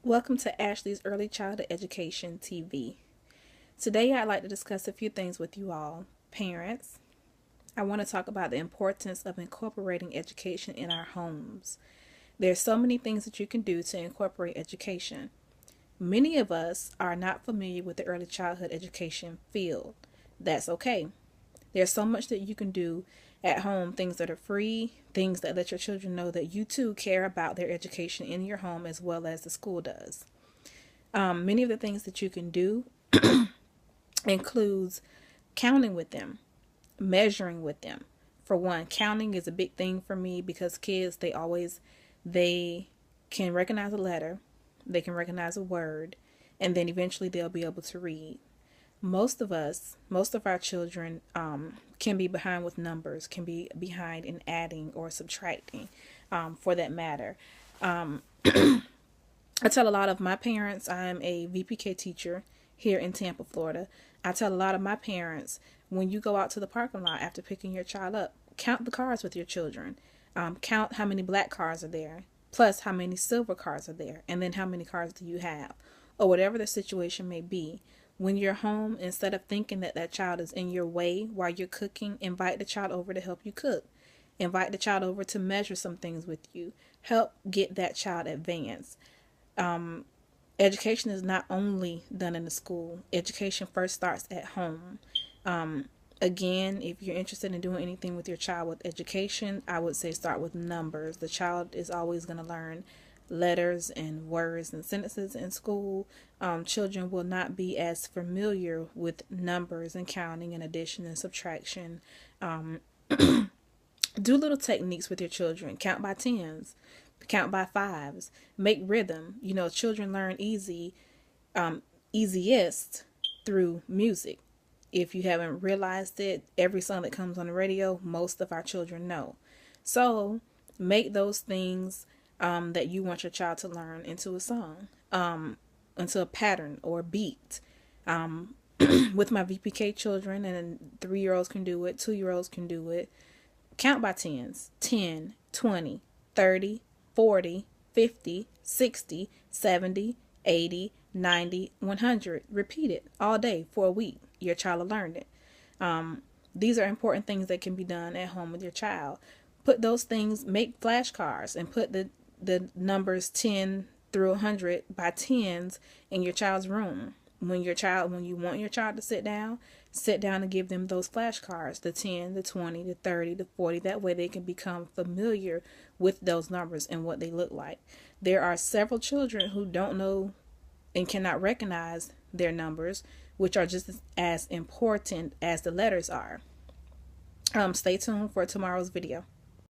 Welcome to Ashley's Early Childhood Education TV. Today I'd like to discuss a few things with you all. Parents, I want to talk about the importance of incorporating education in our homes. There's so many things that you can do to incorporate education. Many of us are not familiar with the early childhood education field. That's okay. There's so much that you can do at home, things that are free, things that let your children know that you too care about their education in your home as well as the school does. Many of the things that you can do includes counting with them, measuring with them. For one, counting is a big thing for me because kids, they can recognize a letter, they can recognize a word, and then eventually they'll be able to read. Most of our children can be behind with numbers, can be behind in adding or subtracting, for that matter. I tell a lot of my parents, I'm a VPK teacher here in Tampa, Florida. I tell a lot of my parents, when you go out to the parking lot after picking your child up, count the cars with your children. Count how many black cars are there, plus how many silver cars are there, and then how many cars do you have, or whatever the situation may be. When you're home, instead of thinking that that child is in your way while you're cooking, invite the child over to help you cook. Invite the child over to measure some things with you. Help get that child advanced. Education is not only done in the school. Education first starts at home. Again, if you're interested in doing anything with your child with education, I would say start with numbers. The child is always going to learn letters and words and sentences in school. Children will not be as familiar with numbers and counting and addition and subtraction. Do little techniques with your children. Count by tens, count by fives, make rhythm. Children learn easiest through music. If you haven't realized it, every song that comes on the radio, most of our children know. So make those things that you want your child to learn into a song, into a pattern or beat. With my VPK children, and 3-year-olds can do it, 2-year-olds can do it. Count by tens, 10, 20, 30, 40, 50, 60, 70, 80, 90, 100. Repeat it all day for a week. Your child will learn it. These are important things that can be done at home with your child. Put those things, make flashcards and put the numbers 10 through 100 by tens in your child's room. When you want your child to sit down and give them those flashcards, the 10, the 20, the 30, the 40. That way they can become familiar with those numbers and what they look like. There are several children who don't know and cannot recognize their numbers, which are just as important as the letters are. Stay tuned for tomorrow's video.